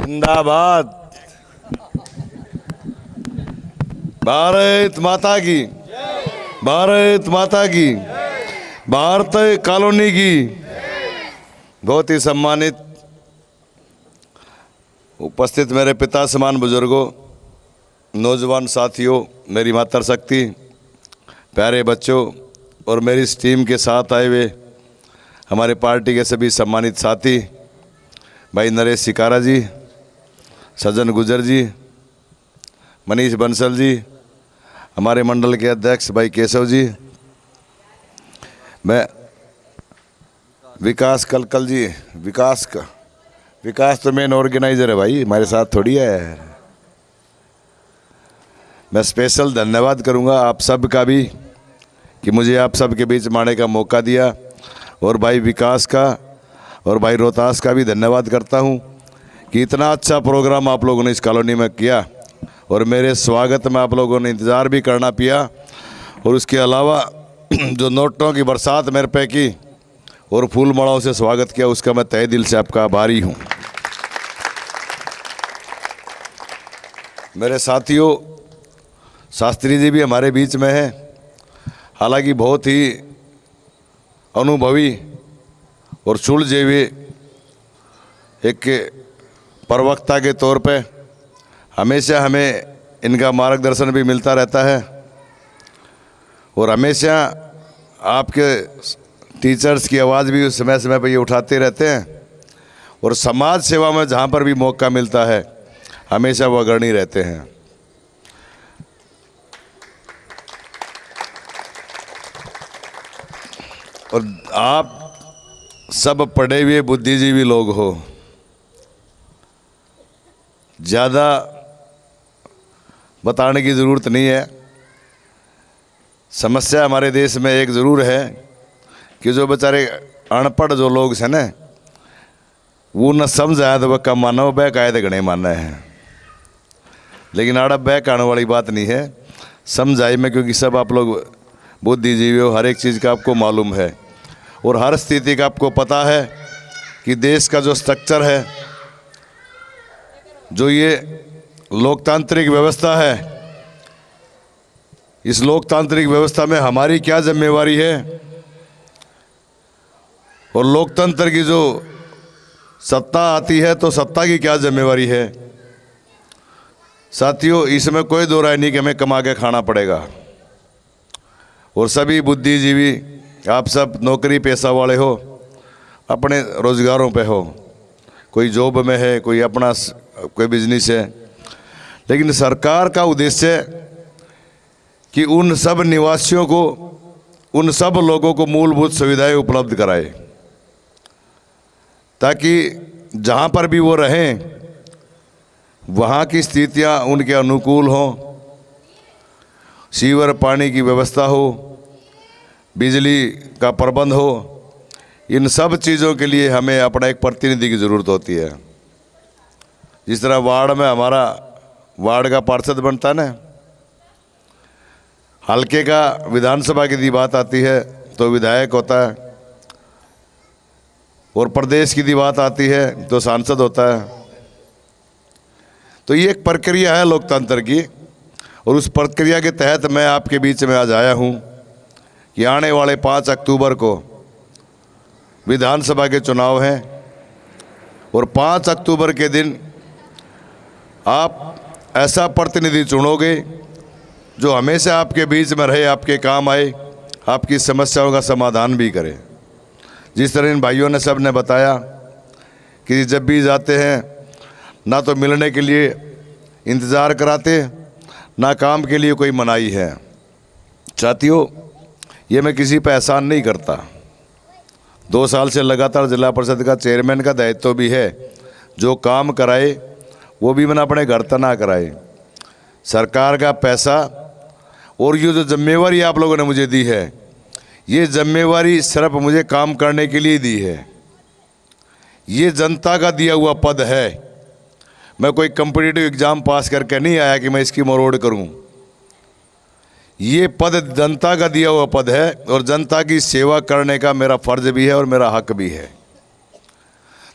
जिंदाबाद। भारत माता की, भारत माता की, भारत कॉलोनी की। बहुत ही सम्मानित उपस्थित मेरे पिता समान बुजुर्गों, नौजवान साथियों, मेरी मातृशक्ति, प्यारे बच्चों और मेरी इस टीम के साथ आए हुए हमारे पार्टी के सभी सम्मानित साथी, भाई नरेश सिकारा जी, सज्जन गुजर जी, मनीष बंसल जी, हमारे मंडल के अध्यक्ष भाई केशव जी, मैं विकास कलकल जी, विकास तो मेन ऑर्गेनाइजर है भाई, हमारे साथ थोड़ी है। मैं स्पेशल धन्यवाद करूंगा आप सब का भी कि मुझे आप सब के बीच में आने का मौका दिया, और भाई विकास का और भाई रोहतास का भी धन्यवाद करता हूं कि इतना अच्छा प्रोग्राम आप लोगों ने इस कॉलोनी में किया और मेरे स्वागत में आप लोगों ने इंतज़ार भी करना पिया, और उसके अलावा जो नोटों की बरसात मेरे पे की और फूल मालाओं से स्वागत किया, उसका मैं तहे दिल से आपका आभारी हूं। मेरे साथियों, शास्त्री जी भी हमारे बीच में हैं, हालांकि बहुत ही अनुभवी और सुलझे हुए एक प्रवक्ता के तौर पे हमेशा हमें इनका मार्गदर्शन भी मिलता रहता है, और हमेशा आपके टीचर्स की आवाज़ भी उस समय समय पर ये उठाते रहते हैं, और समाज सेवा में जहाँ पर भी मौका मिलता है हमेशा वो अग्रणी रहते हैं। और आप सब पढ़े हुए बुद्धिजीवी लोग हो, ज़्यादा बताने की ज़रूरत नहीं है। समस्या हमारे देश में एक ज़रूर है कि जो बेचारे अनपढ़ जो लोग हैं ना, वो न समझ आया तो वह कम माना, वो बह आए तो गणे माना है। लेकिन आड़ा बह आने वाली बात नहीं है, समझ आई में, क्योंकि सब आप लोग बुद्धिजीवी हो, हर एक चीज़ का आपको मालूम है और हर स्थिति का आपको पता है कि देश का जो स्ट्रक्चर है, जो ये लोकतांत्रिक व्यवस्था है, इस लोकतांत्रिक व्यवस्था में हमारी क्या जिम्मेवारी है, और लोकतंत्र की जो सत्ता आती है तो सत्ता की क्या जिम्मेवारी है। साथियों, इसमें कोई दो राय नहीं कि हमें कमा के खाना पड़ेगा, और सभी बुद्धिजीवी आप सब नौकरी पेशा वाले हो, अपने रोजगारों पे हो, कोई जॉब में है, कोई अपना कोई बिजनेस है, लेकिन सरकार का उद्देश्य कि उन सब निवासियों को, उन सब लोगों को मूलभूत सुविधाएं उपलब्ध कराए, ताकि जहाँ पर भी वो रहें वहाँ की स्थितियाँ उनके अनुकूल हों, सीवर पानी की व्यवस्था हो, बिजली का प्रबंध हो। इन सब चीज़ों के लिए हमें अपना एक प्रतिनिधि की ज़रूरत होती है। जिस तरह वार्ड में हमारा वार्ड का पार्षद बनता है ना, हल्के का विधानसभा की बात आती है तो विधायक होता है, और प्रदेश की बात आती है तो सांसद होता है। तो ये एक प्रक्रिया है लोकतंत्र की, और उस प्रक्रिया के तहत मैं आपके बीच में आज आया हूँ कि आने वाले 5 अक्टूबर को विधानसभा के चुनाव हैं, और 5 अक्टूबर के दिन आप ऐसा प्रतिनिधि चुनोगे जो हमेशा आपके बीच में रहे, आपके काम आए, आपकी समस्याओं का समाधान भी करे। जिस तरह इन भाइयों ने सब ने बताया कि जब भी जाते हैं ना तो मिलने के लिए इंतज़ार कराते, ना काम के लिए कोई मनाही है। साथियों, ये मैं किसी पर एहसान नहीं करता, 2 साल से लगातार जिला परिषद का चेयरमैन का दायित्व भी है। जो काम कराए वो भी मैंने अपने घर तना कराए। सरकार का पैसा और ये जो जिम्मेवारी आप लोगों ने मुझे दी है, ये जिम्मेवारी सिर्फ मुझे काम करने के लिए दी है। ये जनता का दिया हुआ पद है। मैं कोई कॉम्पिटिटिव एग्ज़ाम पास करके नहीं आया कि मैं इसकी मरोड़ करूं। ये पद जनता का दिया हुआ पद है, और जनता की सेवा करने का मेरा फ़र्ज भी है और मेरा हक भी है।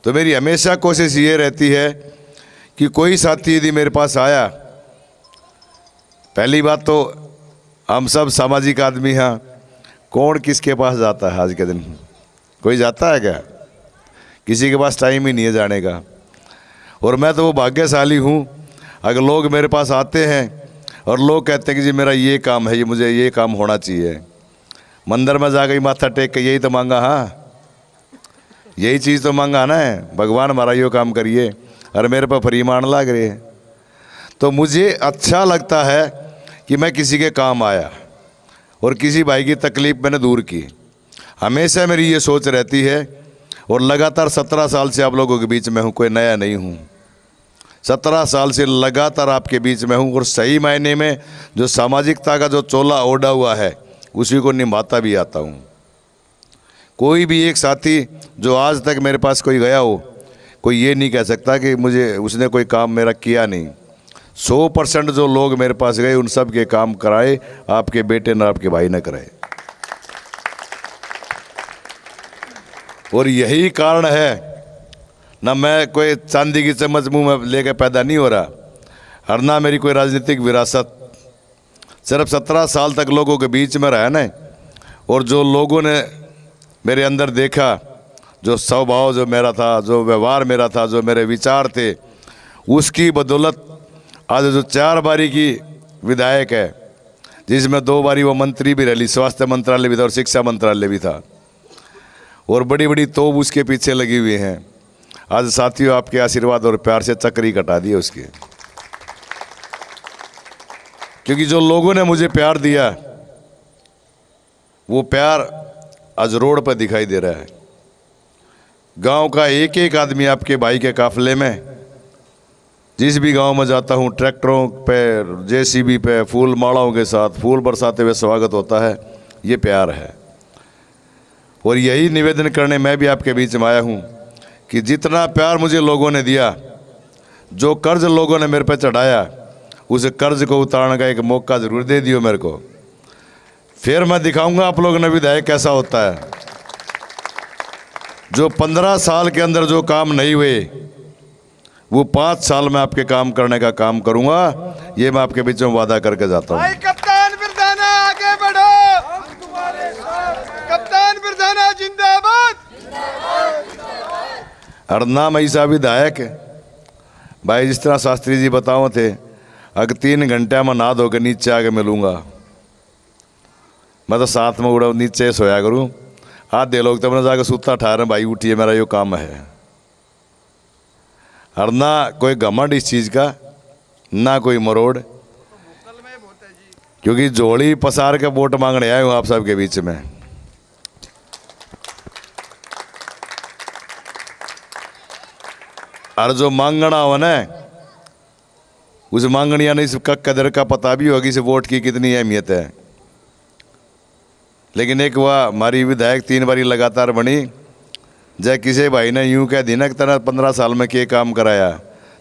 तो मेरी हमेशा कोशिश ये रहती है कि कोई साथी यदि मेरे पास आया, पहली बात तो हम सब सामाजिक आदमी हैं, कौन किसके पास जाता है आज के दिन? कोई जाता है क्या? किसी के पास टाइम ही नहीं है जाने का। और मैं तो वो भाग्यशाली हूँ अगर लोग मेरे पास आते हैं और लोग कहते हैं कि जी मेरा ये काम है, ये मुझे ये काम होना चाहिए। मंदिर में जाकर माथा टेक के यही तो मांगा, हाँ यही चीज़ तो मांगा ना है, भगवान हमारा यो काम करिए, और मेरे पर फरीमान लाग रहे हैं। तो मुझे अच्छा लगता है कि मैं किसी के काम आया और किसी भाई की तकलीफ़ मैंने दूर की। हमेशा मेरी ये सोच रहती है, और लगातार 17 साल से आप लोगों के बीच में हूँ, कोई नया नहीं हूँ। 17 साल से लगातार आपके बीच में हूँ, और सही मायने में जो सामाजिकता का जो चोला ओढ़ा हुआ है उसी को निभाता भी आता हूँ। कोई भी एक साथी जो आज तक मेरे पास कोई गया हो, कोई ये नहीं कह सकता कि मुझे उसने कोई काम मेरा किया नहीं। 100% जो लोग मेरे पास गए उन सब के काम कराए आपके बेटे न आपके भाई ने कराए। और यही कारण है ना, मैं कोई चांदी की चम्मच मुंह में लेकर पैदा नहीं हो रहा, और ना मेरी कोई राजनीतिक विरासत। सिर्फ 17 साल तक लोगों के बीच में रहा ना, और जो लोगों ने मेरे अंदर देखा, जो स्वभाव जो मेरा था, जो व्यवहार मेरा था, जो मेरे विचार थे, उसकी बदौलत आज जो 4 बारी की विधायक है, जिसमें 2 बारी वो मंत्री भी रही, स्वास्थ्य मंत्रालय भी था और शिक्षा मंत्रालय भी था, और बड़ी बड़ी तोप उसके पीछे लगी हुई हैं। आज साथियों आपके आशीर्वाद और प्यार से चक्री कटा दी उसके, क्योंकि जो लोगों ने मुझे प्यार दिया वो प्यार आज रोड पर दिखाई दे रहा है। गांव का एक एक आदमी आपके भाई के काफिले में, जिस भी गांव में जाता हूं, ट्रैक्टरों पे, जेसीबी पे, फूल मालाओं के साथ फूल बरसाते हुए स्वागत होता है। ये प्यार है, और यही निवेदन करने मैं भी आपके बीच में आया हूं कि जितना प्यार मुझे लोगों ने दिया, जो कर्ज लोगों ने मेरे पे चढ़ाया, उस कर्ज को उतारने का एक मौका ज़रूर दे दियो मेरे को। फिर मैं दिखाऊंगा आप लोगों ने विधायक कैसा होता है। जो 15 साल के अंदर जो काम नहीं हुए, वो 5 साल में आपके काम करने का काम करूंगा। ये मैं आपके बीच में वादा करके जाता हूँ। कप्तान बिरधाना आगे बढ़ो, कप्तान बिरधाना जिंदाबाद। और नाम ऐसा विधायक भाई, जिस तरह शास्त्री जी बताओ थे, अगर 3 घंटे में नहा धोकर नीचे आके मिलूंगा, मैं तो साथ में उड़ा नीचे सोया करूं। आधे लोग तो मैंने जाकर सूता ठहरे, भाई उठिए मेरा यो काम है। और ना कोई घमंड इस चीज़ का, ना कोई मरोड़, क्योंकि जोड़ी पसार के वोट मांगने आए हूँ आप सबके बीच में। और जो मांगना हो ना, उस मांगनिया ने इस कदर का पता भी होगी इस वोट की कितनी अहमियत है। लेकिन एक वह हमारी विधायक 3 बारी लगातार बनी, जय किसी भाई ने यूं कह दी ना कि तेरा 15 साल में क्या काम कराया,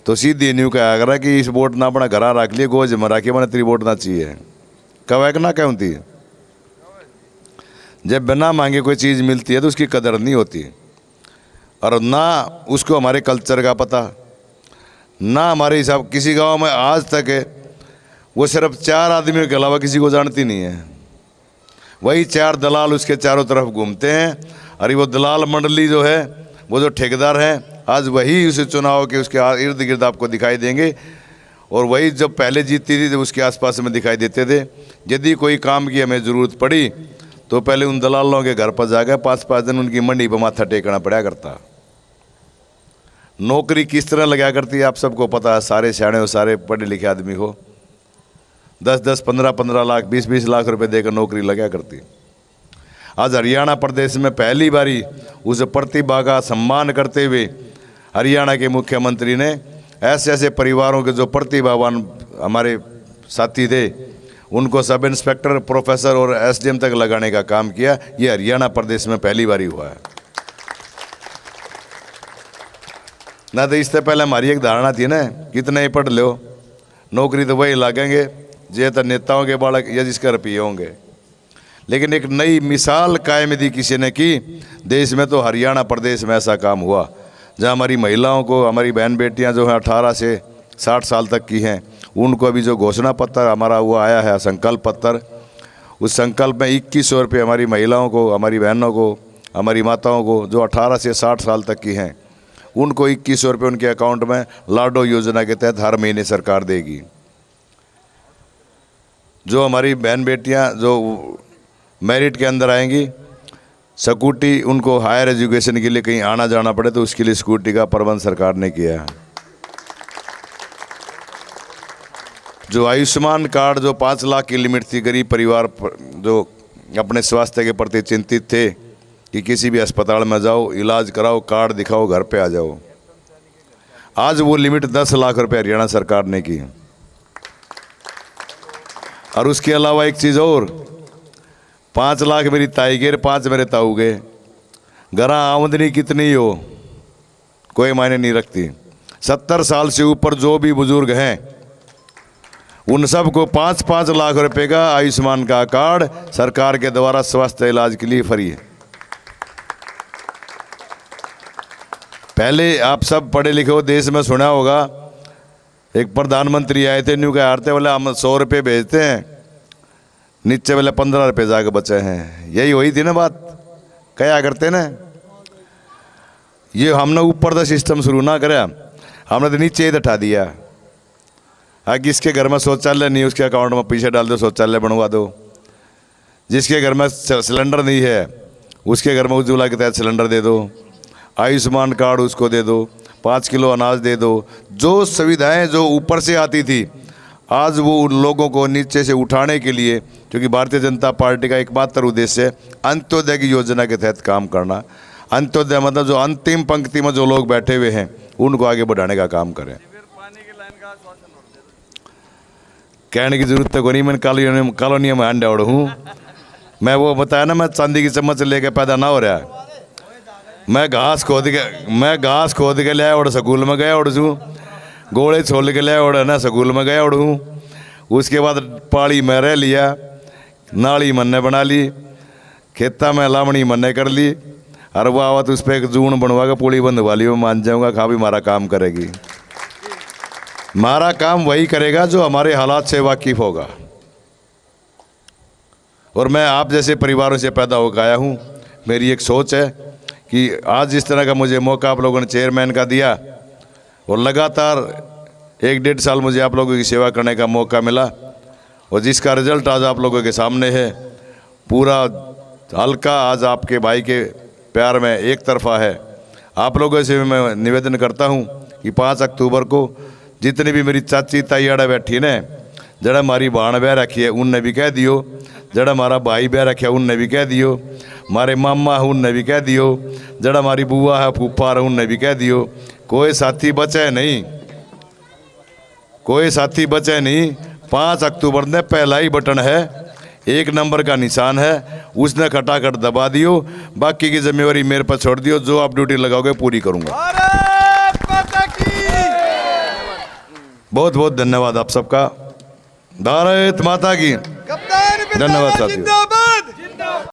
तो सीधी न्यू कहा करा कि इस वोट ना अपना घर रख लिए, गोज में रखिए, मैंने तेरी वोट ना चाहिए। कह ना क्यों थी? जब बिना मांगे कोई चीज़ मिलती है तो उसकी कदर नहीं होती, और ना उसको हमारे कल्चर का पता, ना हमारे हिसाब। किसी गांव में आज तक है वो सिर्फ 4 आदमियों के अलावा किसी को जानती नहीं है। वही 4 दलाल उसके चारों तरफ घूमते हैं, और वो दलाल मंडली जो है, वो जो ठेकेदार हैं, आज वही उस चुनाव के उसके इर्द गिर्द आपको दिखाई देंगे, और वही जब पहले जीतती थी तो उसके आसपास में दिखाई देते थे। यदि कोई काम की हमें ज़रूरत पड़ी तो पहले उन दलालों के घर पर जाकर 5-5 दिन उनकी मंडी पर माथा टेकना पड़ा करता। नौकरी किस तरह लगा करती है आप सबको पता है, सारे सियाणे हो, सारे पढ़े लिखे आदमी हो, 10-10, 15-15 लाख, 20-20 लाख रुपए देकर नौकरी लगा करती। आज हरियाणा प्रदेश में पहली बारी उस प्रतिभा का सम्मान करते हुए हरियाणा के मुख्यमंत्री ने ऐसे ऐसे परिवारों के जो प्रतिभावान हमारे साथी थे, उनको सब इंस्पेक्टर, प्रोफेसर और एसडीएम तक लगाने का काम किया। ये हरियाणा प्रदेश में पहली बारी हुआ है। ना तो इससे पहले हमारी एक धारणा थी ना, कितने ही पढ़ लो, नौकरी तो वही लागेंगे जे तो नेताओं के बालक या जिसके रुपये होंगे। लेकिन एक नई मिसाल कायम दी किसी ने की देश में, तो हरियाणा प्रदेश में ऐसा काम हुआ, जहाँ हमारी महिलाओं को, हमारी बहन बेटियाँ जो हैं 18 से 60 साल तक की हैं, उनको अभी जो घोषणा पत्र हमारा वो आया है, संकल्प पत्र, उस संकल्प में 2100 रुपये हमारी महिलाओं को, हमारी बहनों को, हमारी माताओं को जो 18 से 60 साल तक की हैं, उनको 2100 रुपये उनके अकाउंट में लाडो योजना के तहत हर महीने सरकार देगी। जो हमारी बहन बेटियां जो मेरिट के अंदर आएंगी, स्कूटी, उनको हायर एजुकेशन के लिए कहीं आना जाना पड़े तो उसके लिए स्कूटी का प्रबंध सरकार ने किया है। जो आयुष्मान कार्ड, जो 5 लाख की लिमिट थी, गरीब परिवार जो अपने स्वास्थ्य के प्रति चिंतित थे कि किसी भी अस्पताल में जाओ, इलाज कराओ, कार्ड दिखाओ, घर पे आ जाओ, आज वो लिमिट 10 लाख रुपये हरियाणा सरकार ने की। और उसके अलावा एक चीज़ और, 5 लाख मेरी ताई के, 5 मेरे ताऊ के, घर आमदनी कितनी हो कोई मायने नहीं रखती। 70 साल से ऊपर जो भी बुजुर्ग हैं उन सबको 5-5 लाख रुपए का आयुष्मान का कार्ड सरकार के द्वारा स्वास्थ्य इलाज के लिए फ्री है। पहले आप सब पढ़े लिखे हो, देश में सुना होगा, एक प्रधानमंत्री आए थे, न्यू कह आते बोले हम 100 रुपये भेजते हैं, नीचे वाले 15 रुपये जाके बचे हैं। यही हुई थी ना बात, क्या करते ना, ये हमने ऊपर का सिस्टम शुरू ना कराया, हमने तो नीचे ही बैठा दिया। जिसके घर में शौचालय नहीं, उसके अकाउंट में पैसे डाल दो, शौचालय बनवा दो। जिसके घर में सिलेंडर नहीं है, उसके घर में उज्ज्वला के तहत सिलेंडर दे दो, आयुष्मान कार्ड उसको दे दो, 5 किलो अनाज दे दो। जो सुविधाएं जो ऊपर से आती थी, आज वो उन लोगों को नीचे से उठाने के लिए, क्योंकि भारतीय जनता पार्टी का एकमात्र उद्देश्य है अंत्योदय की योजना के तहत काम करना। अंत्योदय मतलब जो अंतिम पंक्ति में जो लोग बैठे हुए हैं उनको आगे बढ़ाने का काम करें। कहने की जरूरत तो नहीं, मैं कॉलोनी में अंडा उड़ हूँ। मैं वो बताया ना, मैं चांदी की चम्मच लेके पैदा ना हो रहा, मैं घास खोद के ले आया और स्कूल में गया उड़ छूँ, गोले छोल के ले आया और ना स्कूल में गया उड़ हूँ। उसके बाद पहाड़ी में रह लिया, नाली मन्ने बना ली, खेता में लावणी मन्ने कर ली, और वो आवत उस पर एक जून बनवा के पूड़ी बंधवा ली, वो मान जाऊँगा खा भी हमारा काम करेगी। हमारा काम वही करेगा जो हमारे हालात से वाकिफ होगा। और मैं आप जैसे परिवारों से पैदा होकर आया हूँ, मेरी एक सोच है कि आज जिस तरह का मुझे मौका आप लोगों ने चेयरमैन का दिया और लगातार 1-1.5 साल मुझे आप लोगों की सेवा करने का मौका मिला, और जिसका रिजल्ट आज आप लोगों के सामने है, पूरा हल्का आज आपके भाई के प्यार में एक तरफा है। आप लोगों से मैं निवेदन करता हूँ कि 5 अक्टूबर को जितनी भी मेरी चाची ताईयाड़ा बैठी ने, जड़ा हमारी बाण बह रखी है उनने भी कह दियो, जड़ा हमारा भाई बह रखा उनने भी कह दियो, हमारे मामा है उनने भी कह दियो, जड़ा हमारी बुआ है फूफा है उनने भी कह दियो। कोई साथी बचे नहीं, कोई साथी बचे नहीं। 5 अक्टूबर ने पहला ही बटन है, 1 नंबर का निशान है, उसने खटाखट दबा दियो, बाकी की जिम्मेवारी मेरे पर छोड़ दियो। जो आप ड्यूटी लगाओगे पूरी करूंगा। बहुत बहुत धन्यवाद आप सबका। भारत माता की। कप्तान धन्यवाद साथियों।